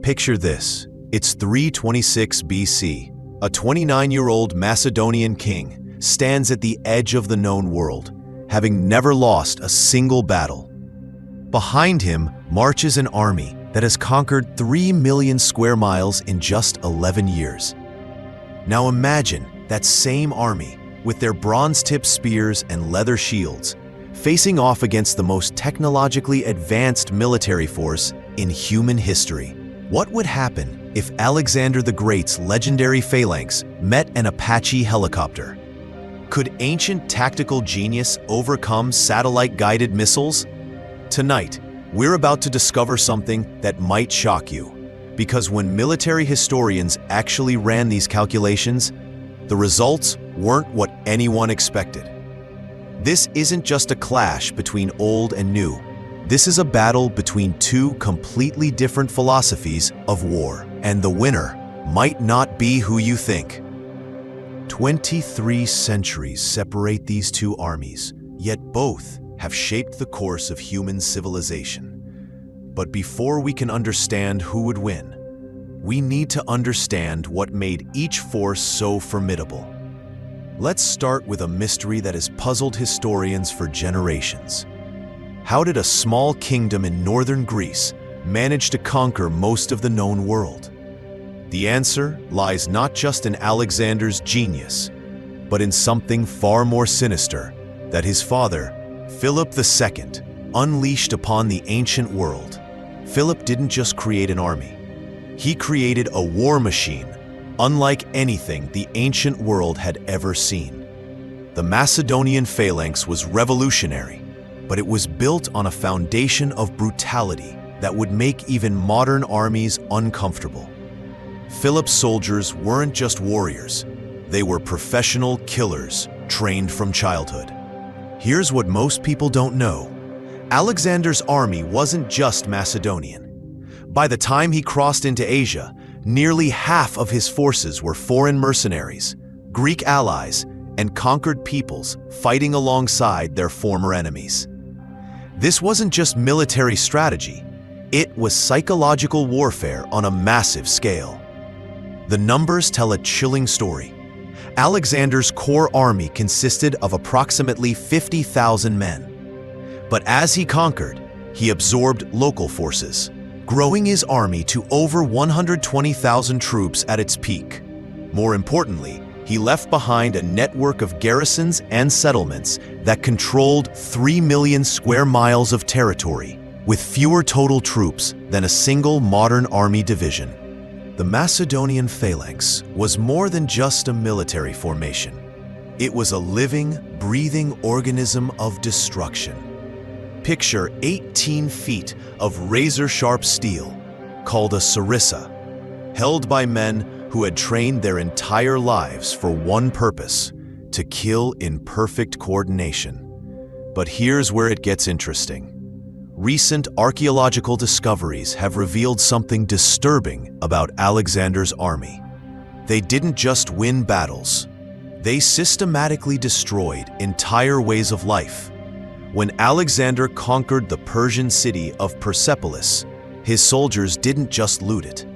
Picture this. It's 326 BC. A 29-year-old Macedonian king stands at the edge of the known world, having never lost a single battle. Behind him marches an army that has conquered 3 million square miles in just 11 years. Now imagine that same army, with their bronze-tipped spears and leather shields, facing off against the most technologically advanced military force in human history. What would happen if Alexander the Great's legendary phalanx met an Apache helicopter? Could ancient tactical genius overcome satellite-guided missiles? Tonight, we're about to discover something that might shock you. Because when military historians actually ran these calculations, the results weren't what anyone expected. This isn't just a clash between old and new. This is a battle between two completely different philosophies of war, and the winner might not be who you think. 23 centuries separate these two armies, yet both have shaped the course of human civilization. But before we can understand who would win, we need to understand what made each force so formidable. Let's start with a mystery that has puzzled historians for generations. How did a small kingdom in northern Greece manage to conquer most of the known world? The answer lies not just in Alexander's genius, but in something far more sinister that his father, Philip II, unleashed upon the ancient world. Philip didn't just create an army. He created a war machine unlike anything the ancient world had ever seen. The Macedonian phalanx was revolutionary, but it was built on a foundation of brutality that would make even modern armies uncomfortable. Philip's soldiers weren't just warriors, they were professional killers trained from childhood. Here's what most people don't know. Alexander's army wasn't just Macedonian. By the time he crossed into Asia, nearly half of his forces were foreign mercenaries, Greek allies, and conquered peoples fighting alongside their former enemies. This wasn't just military strategy, it was psychological warfare on a massive scale. The numbers tell a chilling story. Alexander's core army consisted of approximately 50,000 men. But as he conquered, he absorbed local forces, growing his army to over 120,000 troops at its peak. More importantly, he left behind a network of garrisons and settlements that controlled 3 million square miles of territory, with fewer total troops than a single modern army division. The Macedonian phalanx was more than just a military formation. It was a living, breathing organism of destruction. Picture 18 feet of razor-sharp steel, called a sarissa, held by men who had trained their entire lives for one purpose: to kill in perfect coordination. But here's where it gets interesting. Recent archaeological discoveries have revealed something disturbing about Alexander's army. They didn't just win battles. They systematically destroyed entire ways of life. When Alexander conquered the Persian city of Persepolis, his soldiers didn't just loot it.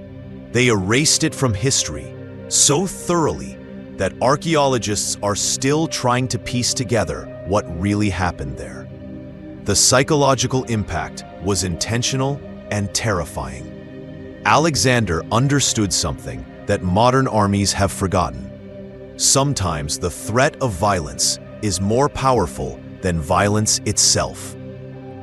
They erased it from history so thoroughly that archaeologists are still trying to piece together what really happened there. The psychological impact was intentional and terrifying. Alexander understood something that modern armies have forgotten. Sometimes the threat of violence is more powerful than violence itself.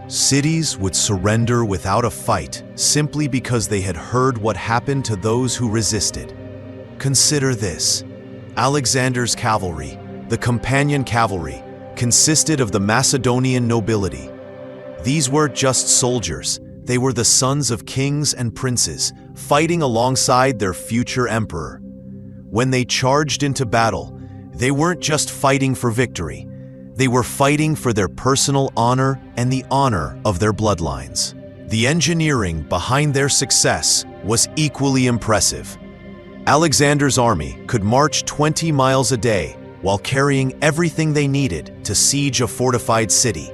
Cities would surrender without a fight simply because they had heard what happened to those who resisted. Consider this. Alexander's cavalry, the companion cavalry, consisted of the Macedonian nobility. These weren't just soldiers, they were the sons of kings and princes, fighting alongside their future emperor. When they charged into battle, they weren't just fighting for victory, they were fighting for their personal honor and the honor of their bloodlines. The engineering behind their success was equally impressive. Alexander's army could march 20 miles a day while carrying everything they needed to siege a fortified city.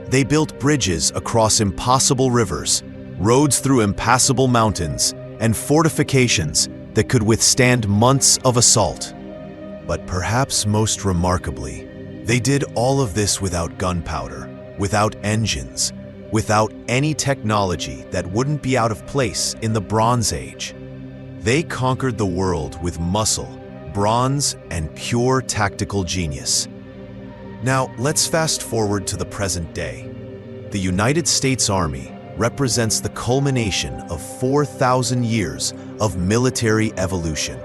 They built bridges across impossible rivers, roads through impassable mountains, and fortifications that could withstand months of assault. But perhaps most remarkably, they did all of this without gunpowder, without engines, without any technology that wouldn't be out of place in the Bronze Age. They conquered the world with muscle, bronze, and pure tactical genius. Now, let's fast forward to the present day. The United States Army represents the culmination of 4,000 years of military evolution.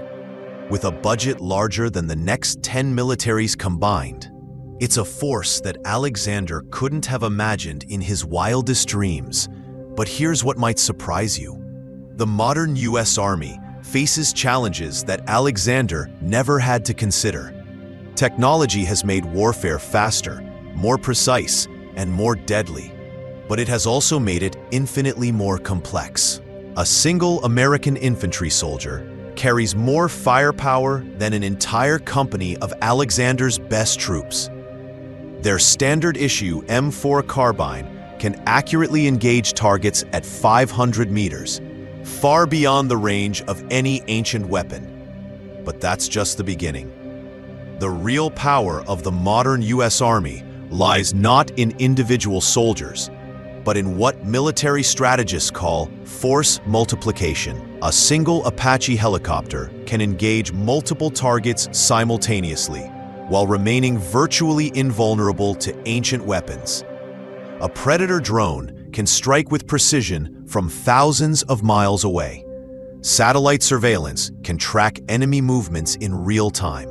With a budget larger than the next 10 militaries combined, it's a force that Alexander couldn't have imagined in his wildest dreams. But here's what might surprise you. The modern US Army faces challenges that Alexander never had to consider. Technology has made warfare faster, more precise, and more deadly, but it has also made it infinitely more complex. A single American infantry soldier carries more firepower than an entire company of Alexander's best troops. Their standard-issue M4 carbine can accurately engage targets at 500 meters, far beyond the range of any ancient weapon. But that's just the beginning. The real power of the modern US Army lies not in individual soldiers, but in what military strategists call force multiplication. A single Apache helicopter can engage multiple targets simultaneously, while remaining virtually invulnerable to ancient weapons. A Predator drone can strike with precision from thousands of miles away. Satellite surveillance can track enemy movements in real time.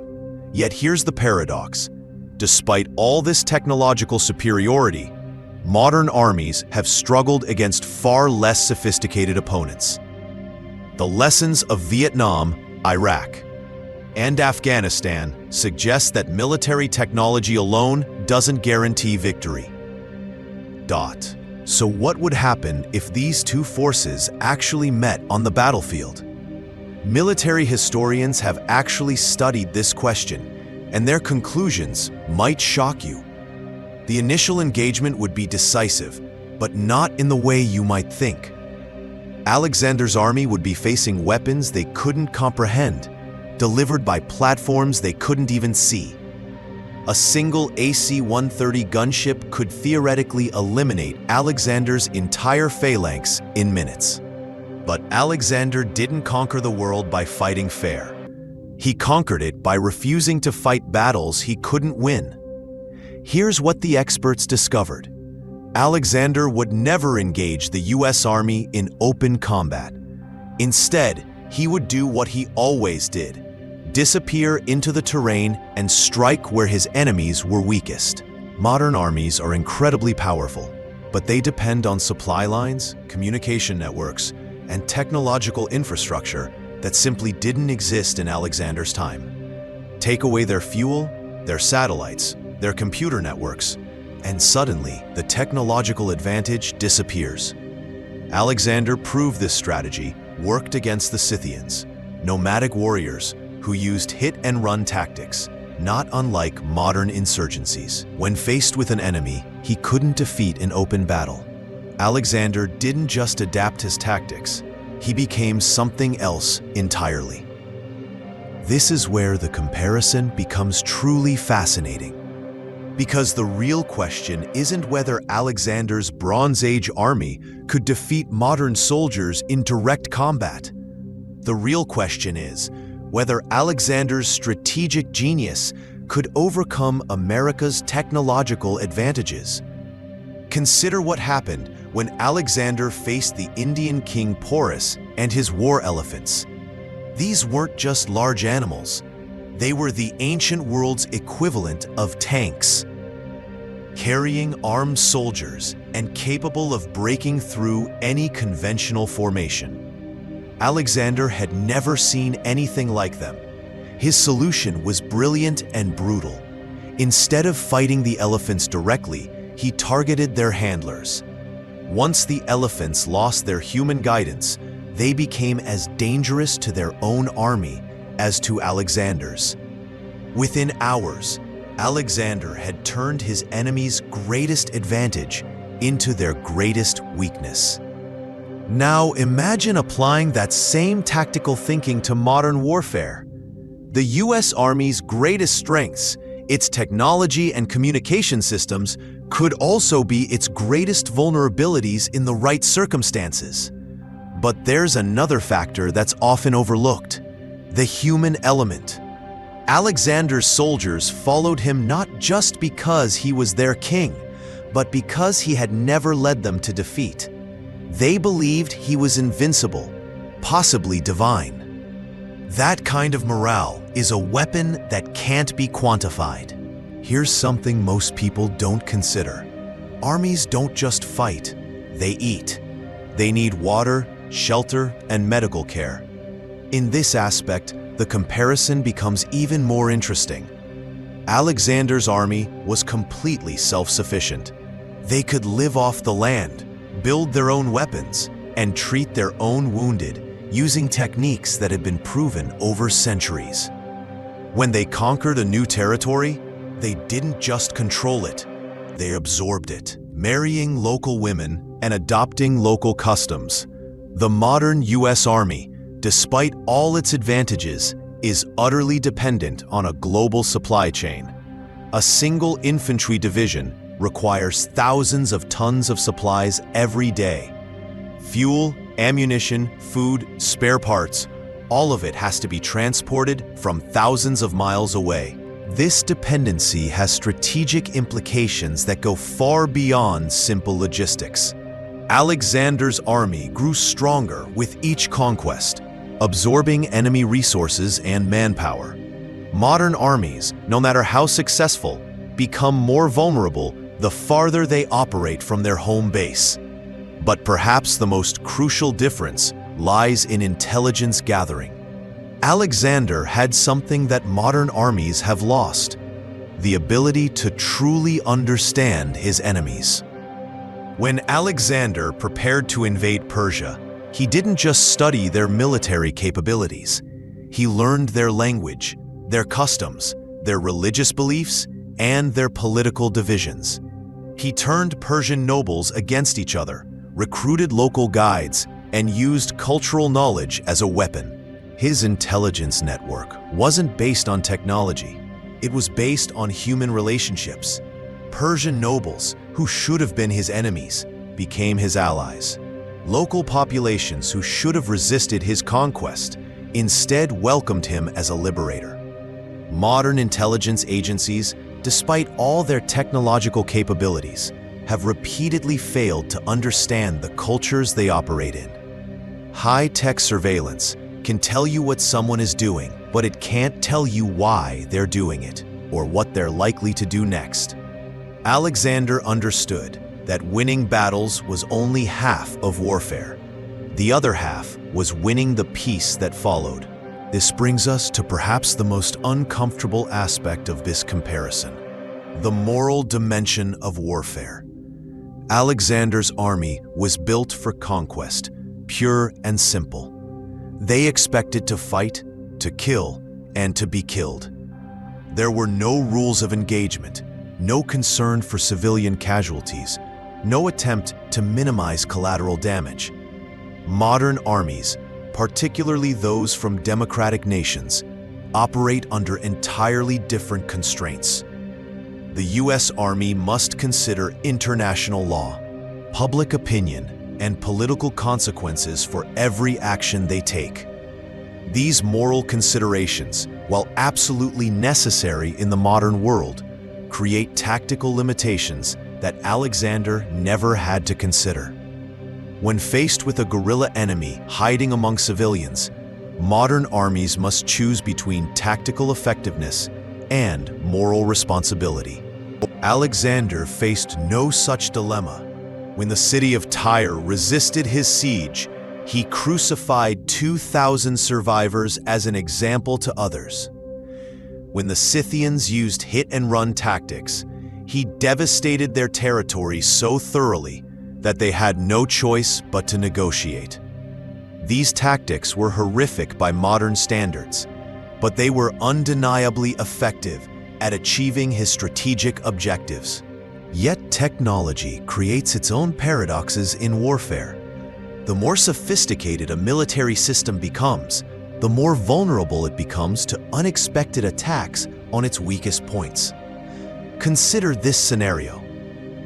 Yet here's the paradox. Despite all this technological superiority, modern armies have struggled against far less sophisticated opponents. The lessons of Vietnam, Iraq, and Afghanistan suggest that military technology alone doesn't guarantee victory. So what would happen if these two forces actually met on the battlefield? Military historians have actually studied this question, and their conclusions might shock you. The initial engagement would be decisive, but not in the way you might think. Alexander's army would be facing weapons they couldn't comprehend, delivered by platforms they couldn't even see. A single AC-130 gunship could theoretically eliminate Alexander's entire phalanx in minutes. But Alexander didn't conquer the world by fighting fair. He conquered it by refusing to fight battles he couldn't win. Here's what the experts discovered. Alexander would never engage the US Army in open combat. Instead, he would do what he always did: disappear into the terrain and strike where his enemies were weakest. Modern armies are incredibly powerful, but they depend on supply lines, communication networks, and technological infrastructure that simply didn't exist in Alexander's time. Take away their fuel, their satellites, their computer networks, and suddenly the technological advantage disappears. Alexander proved this strategy worked against the Scythians, nomadic warriors who used hit-and-run tactics, not unlike modern insurgencies. When faced with an enemy he couldn't defeat in open battle, Alexander didn't just adapt his tactics, he became something else entirely. This is where the comparison becomes truly fascinating. Because the real question isn't whether Alexander's Bronze Age army could defeat modern soldiers in direct combat. The real question is whether Alexander's strategic genius could overcome America's technological advantages. Consider what happened when Alexander faced the Indian king Porus and his war elephants. These weren't just large animals. They were the ancient world's equivalent of tanks, carrying armed soldiers and capable of breaking through any conventional formation. Alexander had never seen anything like them. His solution was brilliant and brutal. Instead of fighting the elephants directly, he targeted their handlers. Once the elephants lost their human guidance, they became as dangerous to their own army as to Alexander's. Within hours, Alexander had turned his enemy's greatest advantage into their greatest weakness. Now imagine applying that same tactical thinking to modern warfare. The US Army's greatest strengths, its technology and communication systems, could also be its greatest vulnerabilities in the right circumstances. But there's another factor that's often overlooked: the human element. Alexander's soldiers followed him not just because he was their king, but because he had never led them to defeat. They believed he was invincible, possibly divine. That kind of morale is a weapon that can't be quantified. Here's something most people don't consider. Armies don't just fight, they eat. They need water, shelter, and medical care. In this aspect, the comparison becomes even more interesting. Alexander's army was completely self-sufficient. They could live off the land, build their own weapons, and treat their own wounded using techniques that had been proven over centuries. When they conquered a new territory, they didn't just control it, they absorbed it, marrying local women and adopting local customs. The modern US Army, despite all its advantages, is utterly dependent on a global supply chain. A single infantry division requires thousands of tons of supplies every day. Fuel, ammunition, food, spare parts, all of it has to be transported from thousands of miles away. This dependency has strategic implications that go far beyond simple logistics. Alexander's army grew stronger with each conquest, absorbing enemy resources and manpower. Modern armies, no matter how successful, become more vulnerable the farther they operate from their home base. But perhaps the most crucial difference lies in intelligence gathering. Alexander had something that modern armies have lost: the ability to truly understand his enemies. When Alexander prepared to invade Persia, he didn't just study their military capabilities. He learned their language, their customs, their religious beliefs, and their political divisions. He turned Persian nobles against each other, recruited local guides, and used cultural knowledge as a weapon. His intelligence network wasn't based on technology. It was based on human relationships. Persian nobles, who should have been his enemies, became his allies. Local populations who should have resisted his conquest instead welcomed him as a liberator. Modern intelligence agencies, despite all their technological capabilities, have repeatedly failed to understand the cultures they operate in. High-tech surveillance can tell you what someone is doing, but it can't tell you why they're doing it or what they're likely to do next. Alexander understood that winning battles was only half of warfare. The other half was winning the peace that followed. This brings us to perhaps the most uncomfortable aspect of this comparison: the moral dimension of warfare. Alexander's army was built for conquest, pure and simple. They expected to fight, to kill, and to be killed. There were no rules of engagement, no concern for civilian casualties, no attempt to minimize collateral damage. Modern armies, particularly those from democratic nations, operate under entirely different constraints. The US Army must consider international law, public opinion, and political consequences for every action they take. These moral considerations, while absolutely necessary in the modern world, create tactical limitations that Alexander never had to consider. When faced with a guerrilla enemy hiding among civilians, modern armies must choose between tactical effectiveness and moral responsibility. Alexander faced no such dilemma. When the city of Tyre resisted his siege, he crucified 2,000 survivors as an example to others. When the Scythians used hit-and-run tactics, he devastated their territory so thoroughly that they had no choice but to negotiate. These tactics were horrific by modern standards, but they were undeniably effective at achieving his strategic objectives. Yet technology creates its own paradoxes in warfare. The more sophisticated a military system becomes, the more vulnerable it becomes to unexpected attacks on its weakest points. Consider this scenario.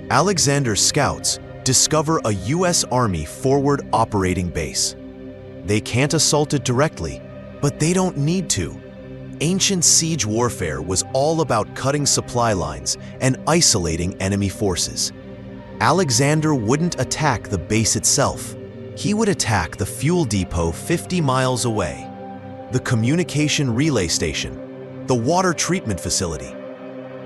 Alexander's scouts discover a U.S. Army forward operating base. They can't assault it directly, but they don't need to. Ancient siege warfare was all about cutting supply lines and isolating enemy forces. Alexander wouldn't attack the base itself. He would attack the fuel depot 50 miles away, the communication relay station, the water treatment facility.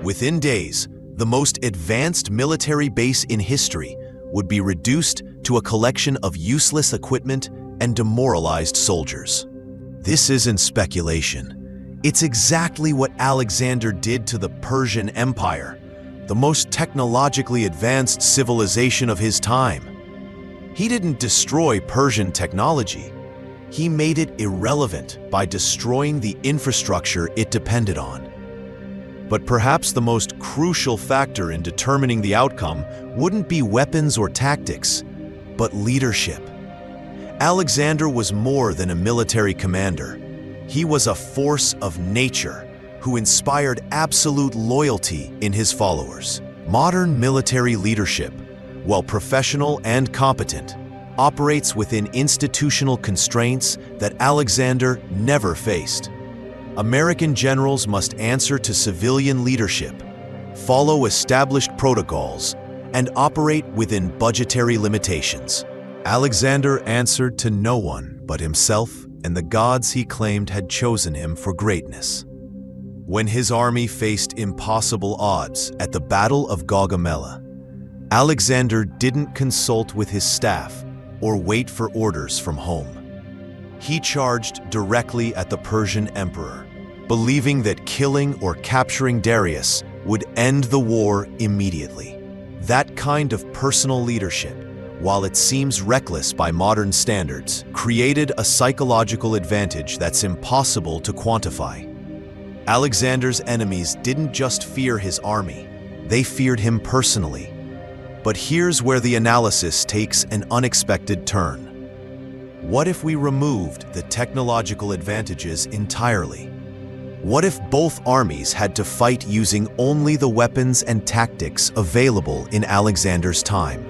Within days, the most advanced military base in history would be reduced to a collection of useless equipment and demoralized soldiers. This isn't speculation. It's exactly what Alexander did to the Persian Empire, the most technologically advanced civilization of his time. He didn't destroy Persian technology. He made it irrelevant by destroying the infrastructure it depended on. But perhaps the most crucial factor in determining the outcome wouldn't be weapons or tactics, but leadership. Alexander was more than a military commander. He was a force of nature who inspired absolute loyalty in his followers. Modern military leadership, while professional and competent, operates within institutional constraints that Alexander never faced. American generals must answer to civilian leadership, follow established protocols, and operate within budgetary limitations. Alexander answered to no one but himself and the gods he claimed had chosen him for greatness. When his army faced impossible odds at the Battle of Gaugamela, Alexander didn't consult with his staff or wait for orders from home. He charged directly at the Persian emperor, believing that killing or capturing Darius would end the war immediately. That kind of personal leadership, while it seems reckless by modern standards, created a psychological advantage that's impossible to quantify. Alexander's enemies didn't just fear his army, they feared him personally. But here's where the analysis takes an unexpected turn. What if we removed the technological advantages entirely? What if both armies had to fight using only the weapons and tactics available in Alexander's time?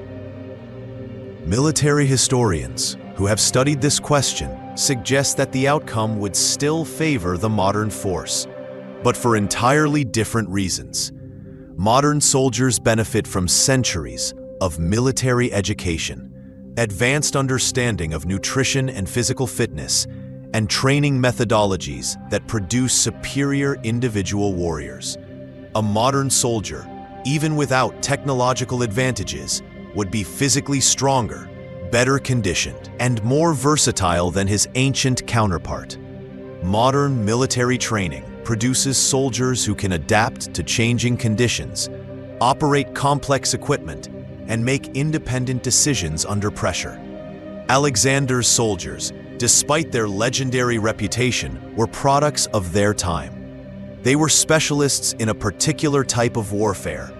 Military historians who have studied this question suggest that the outcome would still favor the modern force, but for entirely different reasons. Modern soldiers benefit from centuries of military education, advanced understanding of nutrition and physical fitness, and training methodologies that produce superior individual warriors. A modern soldier, even without technological advantages, would be physically stronger, better conditioned, and more versatile than his ancient counterpart. Modern military training produces soldiers who can adapt to changing conditions, operate complex equipment, and make independent decisions under pressure. Alexander's soldiers, despite their legendary reputation, were products of their time. They were specialists in a particular type of warfare,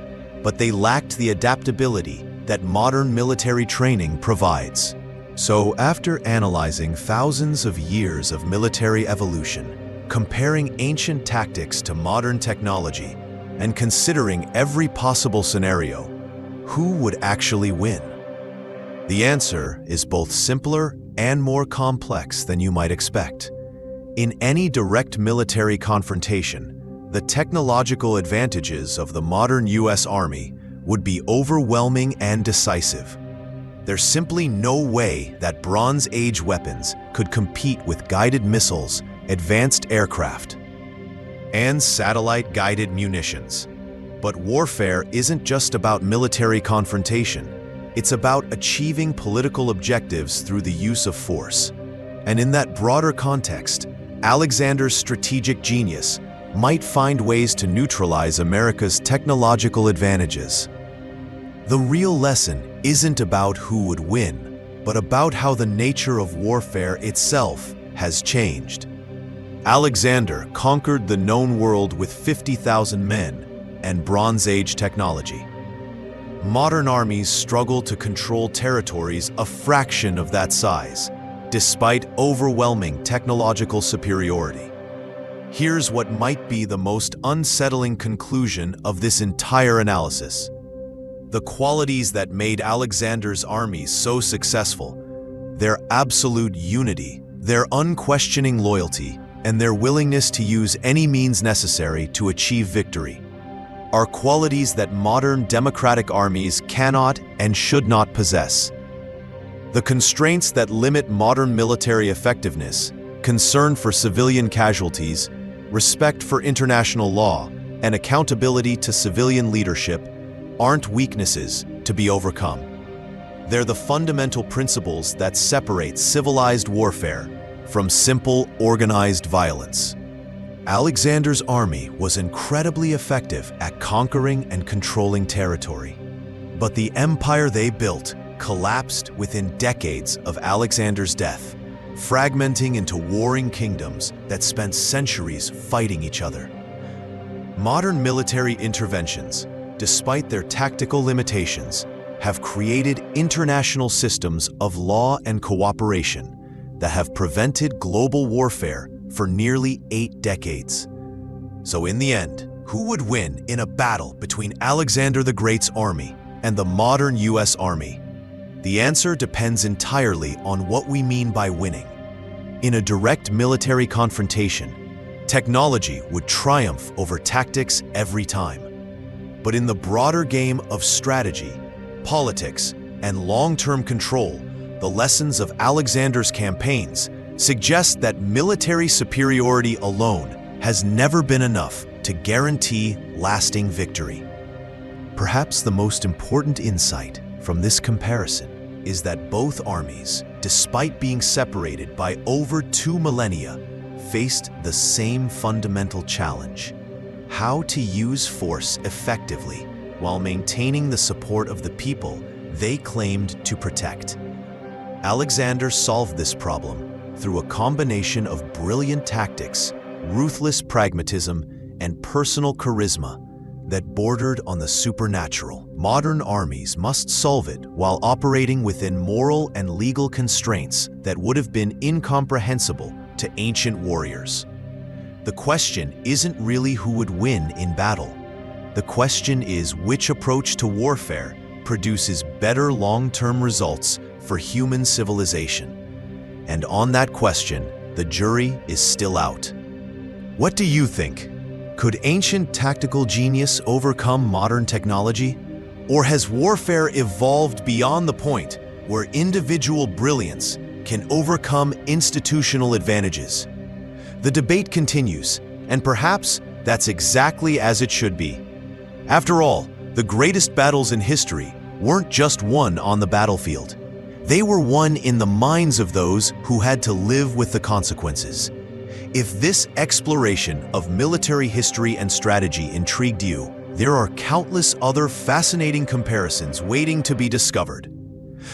but they lacked the adaptability that modern military training provides. So, after analyzing thousands of years of military evolution, comparing ancient tactics to modern technology, and considering every possible scenario, who would actually win? The answer is both simpler and more complex than you might expect. In any direct military confrontation, the technological advantages of the modern U.S. Army would be overwhelming and decisive. There's simply no way that Bronze Age weapons could compete with guided missiles, advanced aircraft, and satellite-guided munitions. But warfare isn't just about military confrontation. It's about achieving political objectives through the use of force. And in that broader context, Alexander's strategic genius might find ways to neutralize America's technological advantages. The real lesson isn't about who would win, but about how the nature of warfare itself has changed. Alexander conquered the known world with 50,000 men and Bronze Age technology. modern armies struggle to control territories a fraction of that size, despite overwhelming technological superiority. Here's what might be the most unsettling conclusion of this entire analysis. The qualities that made Alexander's armies so successful, their absolute unity, their unquestioning loyalty, and their willingness to use any means necessary to achieve victory, are qualities that modern democratic armies cannot and should not possess. The constraints that limit modern military effectiveness, concern for civilian casualties, respect for international law, and accountability to civilian leadership aren't weaknesses to be overcome. They're the fundamental principles that separate civilized warfare from simple, organized violence. Alexander's army was incredibly effective at conquering and controlling territory. But the empire they built collapsed within decades of Alexander's death, fragmenting into warring kingdoms that spent centuries fighting each other. Modern military interventions, despite their tactical limitations, have created international systems of law and cooperation that have prevented global warfare for nearly 8 decades. So in the end, who would win in a battle between Alexander the Great's army and the modern US Army? The answer depends entirely on what we mean by winning. In a direct military confrontation, technology would triumph over tactics every time. But in the broader game of strategy, politics, and long-term control, the lessons of Alexander's campaigns suggest that military superiority alone has never been enough to guarantee lasting victory. Perhaps the most important insight from this comparison is that both armies, despite being separated by over 2 millennia, faced the same fundamental challenge: how to use force effectively while maintaining the support of the people they claimed to protect. Alexander solved this problem through a combination of brilliant tactics, ruthless pragmatism, and personal charisma that bordered on the supernatural. Modern armies must solve it while operating within moral and legal constraints that would have been incomprehensible to ancient warriors. The question isn't really who would win in battle. The question is which approach to warfare produces better long-term results for human civilization. And on that question, the jury is still out. What do you think? Could ancient tactical genius overcome modern technology? Or has warfare evolved beyond the point where individual brilliance can overcome institutional advantages? The debate continues, and perhaps that's exactly as it should be. After all, the greatest battles in history weren't just won on the battlefield. They were won in the minds of those who had to live with the consequences. If this exploration of military history and strategy intrigued you, there are countless other fascinating comparisons waiting to be discovered.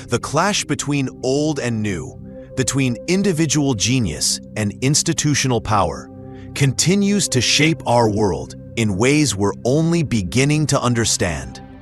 The clash between old and new, between individual genius and institutional power, continues to shape our world in ways we're only beginning to understand.